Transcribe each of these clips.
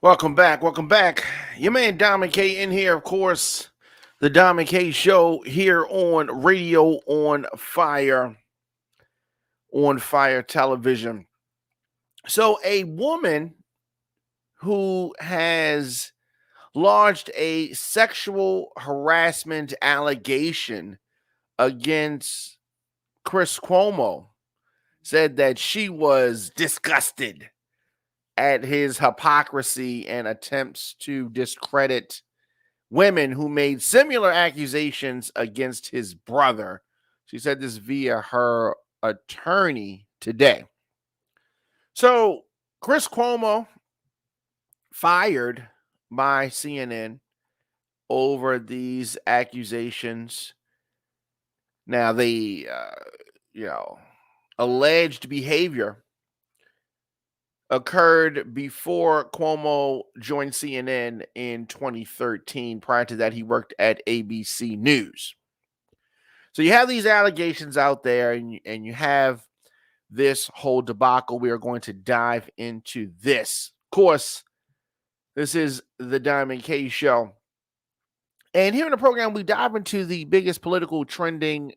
Welcome back. Welcome back. Your man Dominic K in here, of course. The Dominic K Show here on Radio on Fire Television. So, a woman who has lodged a sexual harassment allegation against Chris Cuomo said that she was disgusted at his hypocrisy and attempts to discredit women who made similar accusations against his brother. She said this via her attorney today. So, Chris Cuomo fired by CNN over these accusations. Now, the alleged behavior occurred before Cuomo joined CNN in 2013. Prior to that, he worked at ABC News. So you have these allegations out there, and you have this whole debacle. We are going to dive into this. Of course, this is the Diamond K Show. And here in the program, we dive into the biggest political trending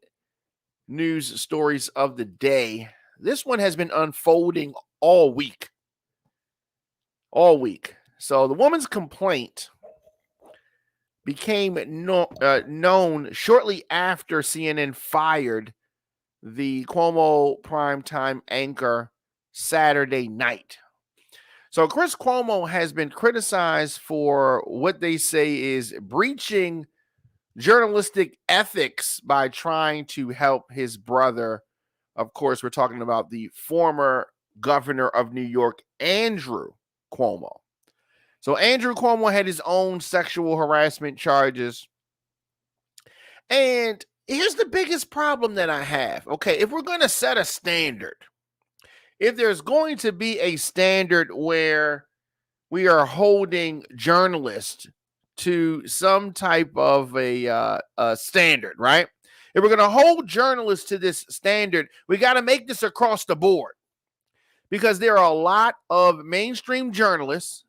news stories of the day. This one has been unfolding all week. So the woman's complaint became known shortly after CNN fired the Cuomo primetime anchor Saturday night. So Chris Cuomo has been criticized for what they say is breaching journalistic ethics by trying to help his brother. Of course, we're talking about the former governor of New York, Andrew Cuomo. So Andrew Cuomo had his own sexual harassment charges. And here's the biggest problem that I have. Okay, if we're going to set a standard, if there's going to be a standard where we are holding journalists to some type of a standard, right? If we're going to hold journalists to this standard, we got to make this across the board. Because there are a lot of mainstream journalists,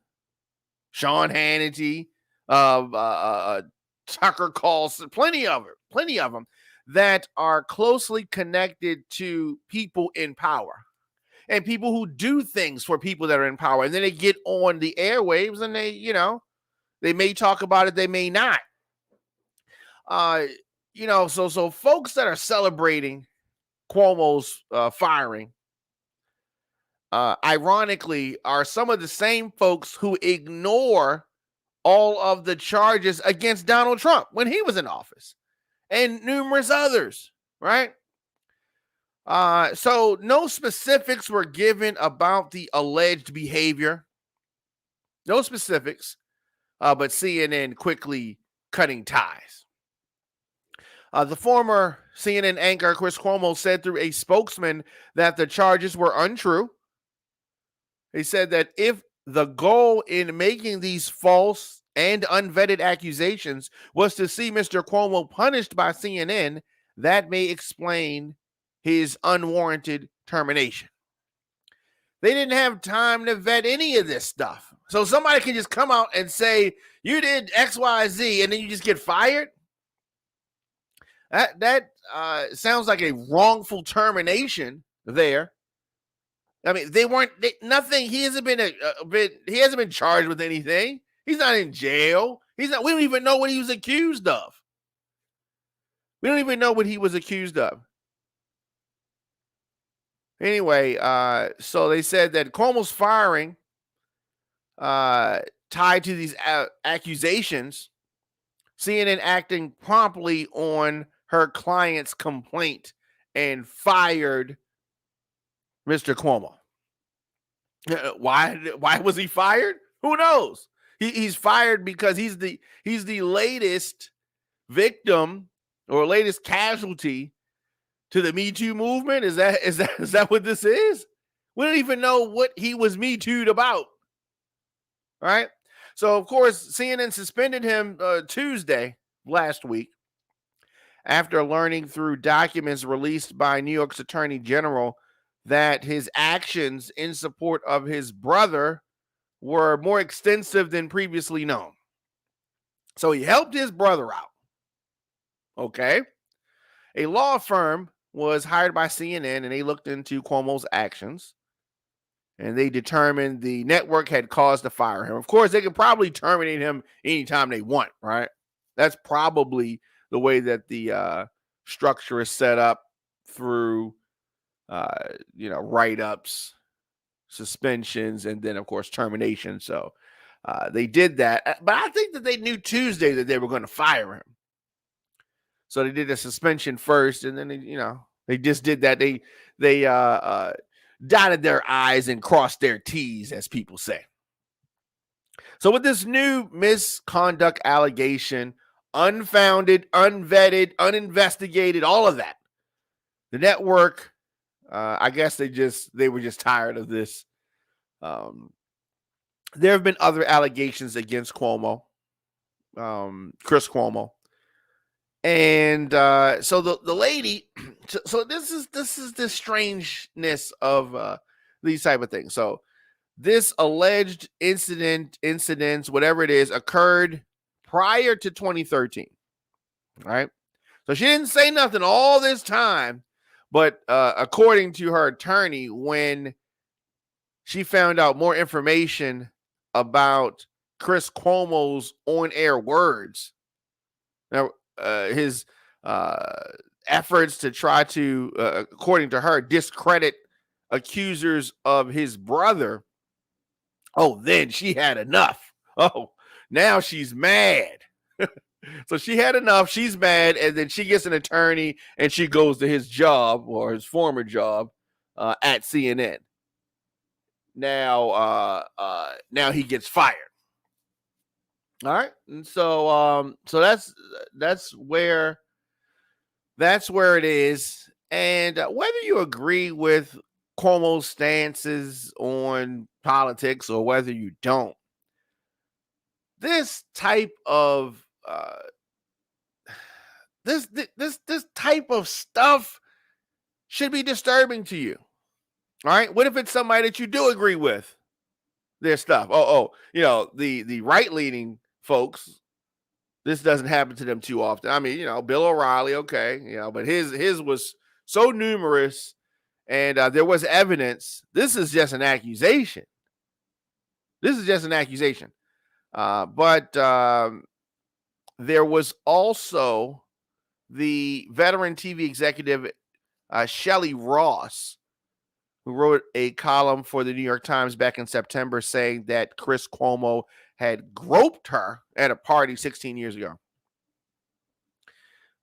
Sean Hannity, Tucker Carlson, plenty of them that are closely connected to people in power and people who do things for people that are in power. And then they get on the airwaves and they may talk about it, they may not. So folks that are celebrating Cuomo's firing, ironically, are some of the same folks who ignore all of the charges against Donald Trump when he was in office and numerous others, right? So no specifics were given about the alleged behavior. No specifics, but CNN quickly cutting ties. The former CNN anchor, Chris Cuomo, said through a spokesman that the charges were untrue. He said that if the goal in making these false and unvetted accusations was to see Mr. Cuomo punished by CNN, that may explain his unwarranted termination. They didn't have time to vet any of this stuff. So somebody can just come out and say, you did X, Y, Z, and then you just get fired? That sounds like a wrongful termination there. I mean, nothing. He hasn't been charged with anything. He's not in jail. We don't even know what he was accused of. Anyway, so they said that Cuomo's firing tied to these accusations, CNN acting promptly on her client's complaint and fired Mr. Cuomo. Why was he fired? Who knows? He's fired because he's the latest victim or latest casualty to the Me Too movement. Is that what this is? We don't even know what he was Me Too'd about. All right. So of course CNN suspended him Tuesday last week after learning through documents released by New York's Attorney General that his actions in support of his brother were more extensive than previously known. So he helped his brother out. Okay. A law firm was hired by CNN and they looked into Cuomo's actions and they determined the network had cause to fire him. Of course, they could probably terminate him anytime they want, right? That's probably the way that the structure is set up through, write-ups, suspensions, and then, of course, termination. So they did that. But I think that they knew Tuesday that they were going to fire him. So they did a suspension first, and then they just did that. They dotted their I's and crossed their T's, as people say. So with this new misconduct allegation, unfounded, unvetted, uninvestigated, all of that, the network, I guess they were just tired of this. There have been other allegations against Cuomo, Chris Cuomo. And so the lady, so this is the strangeness of these type of things. So this alleged incidents, whatever it is, occurred prior to 2013. Right. So she didn't say nothing all this time, but according to her attorney, when she found out more information about Chris Cuomo's on-air words, now his efforts to try to, according to her, discredit accusers of his brother. Oh, then she had enough. Oh, now she's mad. So she had enough. She's mad. And then she gets an attorney and she goes to his job or his former job at CNN. Now he gets fired. All right. And so that's where it is. And whether you agree with Cuomo's stances on politics or whether you don't, this type of this type of stuff should be disturbing to you. All right. What if it's somebody that you do agree with their stuff? The right-leaning folks, this doesn't happen to them too often. I mean, Bill O'Reilly, okay, but his was so numerous, and there was evidence. This is just an accusation. But there was also the veteran TV executive Shelley Ross, who wrote a column for the New York Times back in September saying that Chris Cuomo had groped her at a party 16 years ago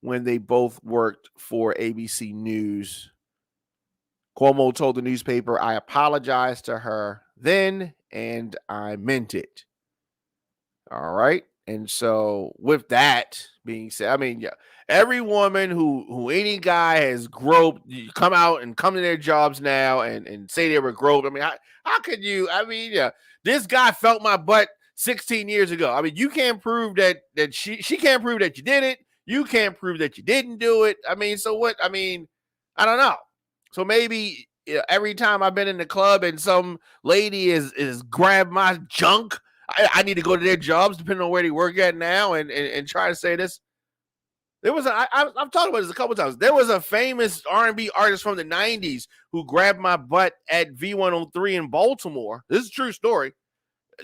when they both worked for ABC News. Cuomo told the newspaper, "I apologized to her then, and I meant it." All right. And so with that being said, I mean, yeah, every woman who any guy has groped, you come out and come to their jobs now and say they were groped. I mean, how could you? I mean, yeah, this guy felt my butt 16 years ago. I mean, you can't prove that she can't prove that you did it. You can't prove that you didn't do it. I mean, so what? I mean, I don't know. So maybe every time I've been in the club and some lady is grabbed my junk, I need to go to their jobs, depending on where they work at now, and try to say this. There was I've talked about this a couple times. There was a famous R&B artist from the 90s who grabbed my butt at V103 in Baltimore. This is a true story.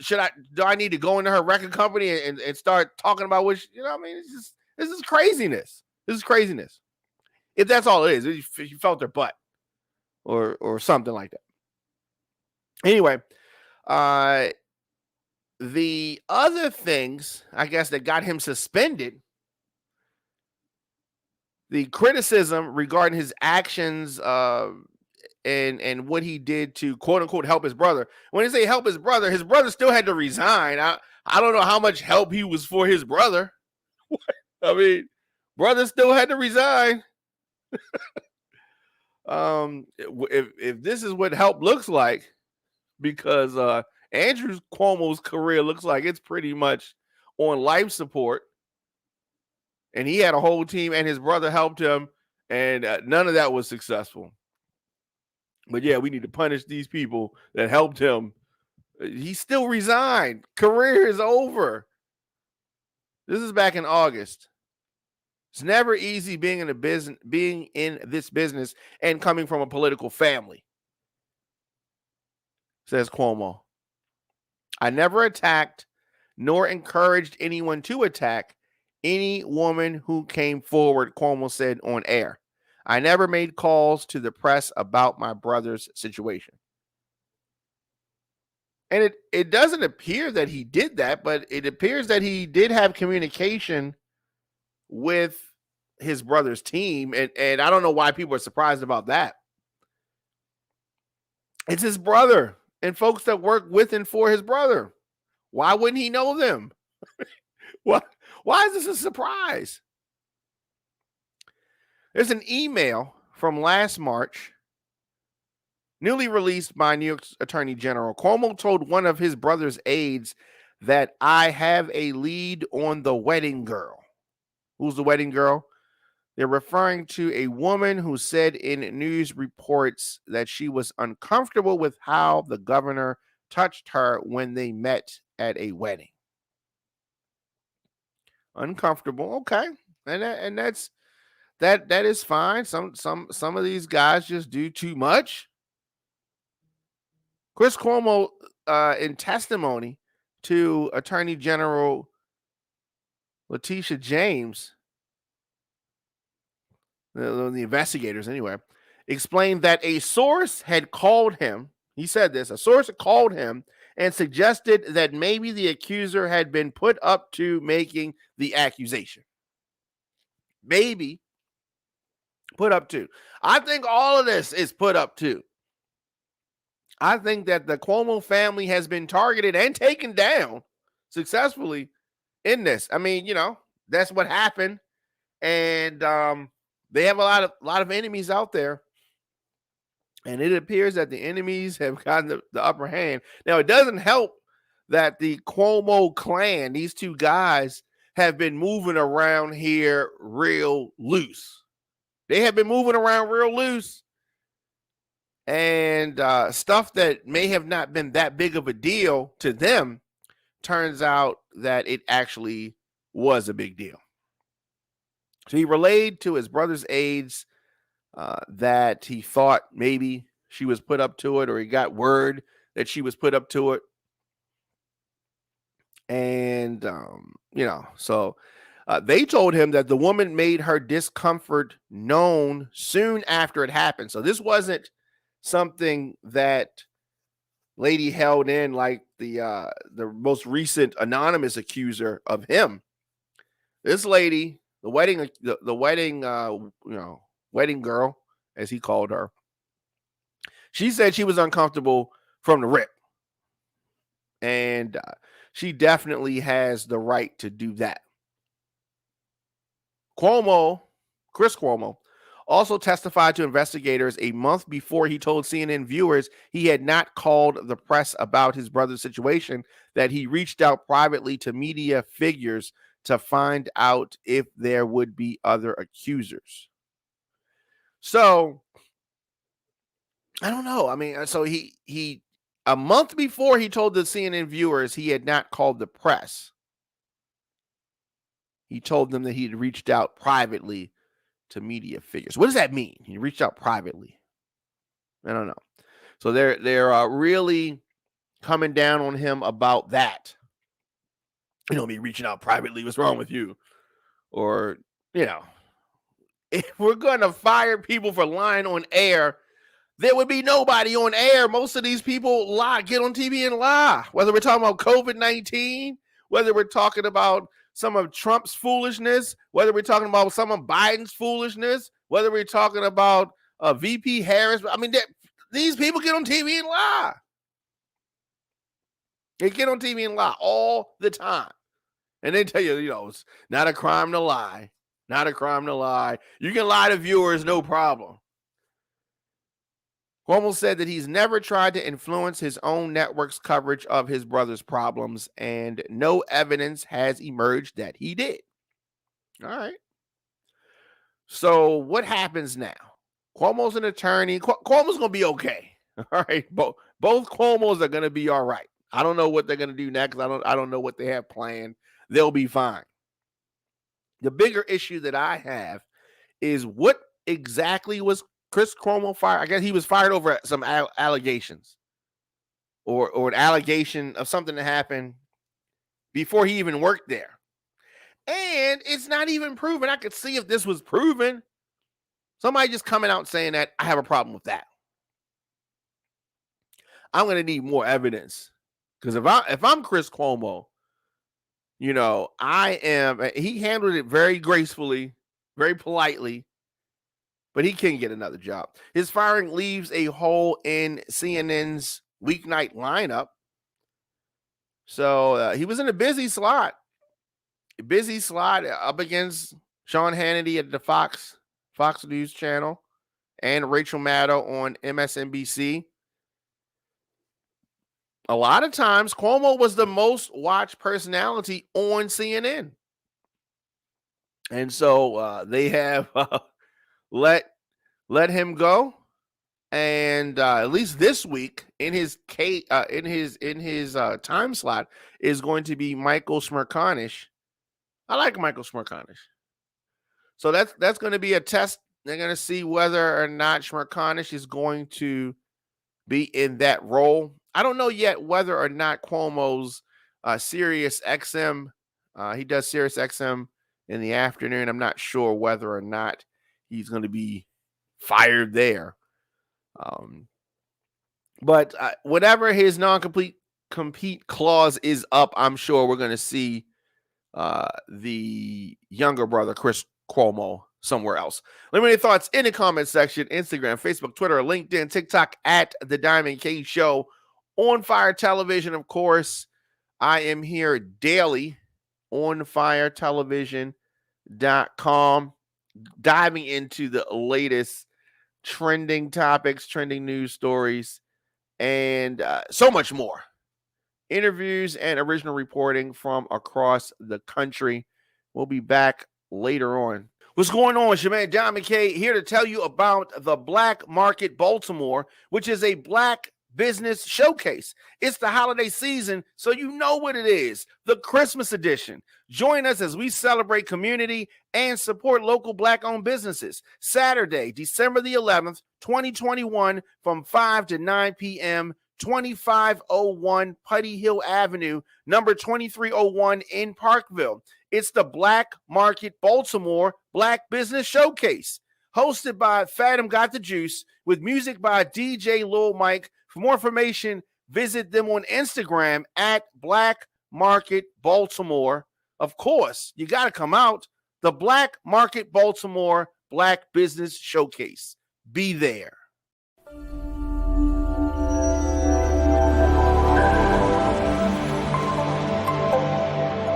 Do I need to go into her record company and start talking about which, I mean, this is craziness. This is craziness. If that's all it is, if you felt her butt or something like that. Anyway, the other things, I guess, that got him suspended, the criticism regarding his actions and what he did to, quote unquote, help his brother. When they say help his brother still had to resign. I don't know how much help he was for his brother. I mean, brother still had to resign. If this is what help looks like, because Andrew Cuomo's career looks like it's pretty much on life support, and he had a whole team, and his brother helped him, and none of that was successful. But yeah, we need to punish these people that helped him He still resigned. Career is over. This is back in August. It's never easy being in a business, being in this business, and coming from a political family, says Cuomo. I never attacked nor encouraged anyone to attack any woman who came forward, Cuomo said on air. I never made calls to the press about my brother's situation. And it doesn't appear that he did that, but it appears that he did have communication with his brother's team. And I don't know why people are surprised about that. It's his brother and folks that work with and for his brother. Why wouldn't he know them? Why is this a surprise? There's an email from last March, newly released by New York's Attorney General. Cuomo told one of his brother's aides that I have a lead on the wedding girl. Who's the wedding girl? They're referring to a woman who said in news reports that she was uncomfortable with how the governor touched her when they met at a wedding. Uncomfortable, okay, and that is fine. Some of these guys just do too much. Chris Cuomo, in testimony to Attorney General Letitia James, the investigators anyway, explained that a source had called him. He said this, a source had called him and suggested that maybe the accuser had been put up to making the accusation. Maybe put up to. I think all of this is put up to. I think that the Cuomo family has been targeted and taken down successfully in this. I mean, that's what happened. And they have a lot of enemies out there. And it appears that the enemies have gotten the upper hand. Now, it doesn't help that the Cuomo clan, these two guys, have been moving around here real loose. They have been moving around real loose. And stuff that may have not been that big of a deal to them turns out that it actually was a big deal. So he relayed to his brother's aides that he thought maybe she was put up to it, or he got word that she was put up to it. And, so they told him that the woman made her discomfort known soon after it happened. So this wasn't something that lady held in like the most recent anonymous accuser of him. This lady, the wedding wedding girl, as he called her, she said she was uncomfortable from the rip, and she definitely has the right to do that. Chris Cuomo, also testified to investigators a month before he told CNN viewers he had not called the press about his brother's situation, that he reached out privately to media figures to find out if there would be other accusers. So, I don't know. I mean, so he a month before he told the CNN viewers he had not called the press, he told them that he had reached out privately to media figures. What does that mean? He reached out privately. I don't know. So they're really coming down on him about that. Me reaching out privately. What's wrong with you? Or, if we're going to fire people for lying on air, there would be nobody on air. Most of these people get on TV and lie. Whether we're talking about COVID-19, whether we're talking about some of Trump's foolishness, whether we're talking about some of Biden's foolishness, whether we're talking about VP Harris. I mean, these people get on TV and lie. They get on TV and lie all the time. And they tell you, it's not a crime to lie. Not a crime to lie. You can lie to viewers, no problem. Cuomo said that he's never tried to influence his own network's coverage of his brother's problems, and no evidence has emerged that he did. All right. So what happens now? Cuomo's an attorney. Cuomo's going to be okay. All right. Both Cuomos are going to be all right. I don't know what they're going to do next. I don't know what they have planned. They'll be fine. The bigger issue that I have is what exactly was Chris Cuomo fired? I guess he was fired over some allegations or an allegation of something that happened before he even worked there. And it's not even proven. I could see if this was proven. Somebody just coming out saying that, I have a problem with that. I'm going to need more evidence. Because if I'm Chris Cuomo, he handled it very gracefully, very politely, but he can't get another job. His firing leaves a hole in CNN's weeknight lineup. So he was in a busy slot up against Sean Hannity at the Fox News channel and Rachel Maddow on MSNBC. A lot of times, Cuomo was the most watched personality on CNN. And so they have let him go. And at least this week in his time slot is going to be Michael Smerconish. I like Michael Smerconish. So that's going to be a test. They're going to see whether or not Smerconish is going to be in that role. I don't know yet whether or not Cuomo's Sirius XM, he does Sirius XM in the afternoon. I'm not sure whether or not he's going to be fired there. But whatever his compete clause is up, I'm sure we're going to see the younger brother, Chris Cuomo, somewhere else. Let me know your thoughts in the comment section. Instagram, Facebook, Twitter, LinkedIn, TikTok at The Diamond K Show. On Fire Television, of course. I am here daily on firetelevision.com, diving into the latest trending topics, trending news stories, and so much more. Interviews and original reporting from across the country. We'll be back later on. What's going on? It's your man, John McKay, here to tell you about the Black Market Baltimore, which is a black business showcase. It's the holiday season, so you know what it is, the Christmas edition. Join us as we celebrate community and support local black-owned businesses. Saturday, December the 11th, 2021, from 5 to 9 p.m., 2501 Putty Hill Avenue, number 2301 in Parkville. It's the Black Market Baltimore Black Business Showcase, hosted by Fathom Got the Juice, with music by DJ Lil Mike. For more information, visit them on Instagram at Black Market Baltimore. Of course, you got to come out. The Black Market Baltimore Black Business Showcase. Be there.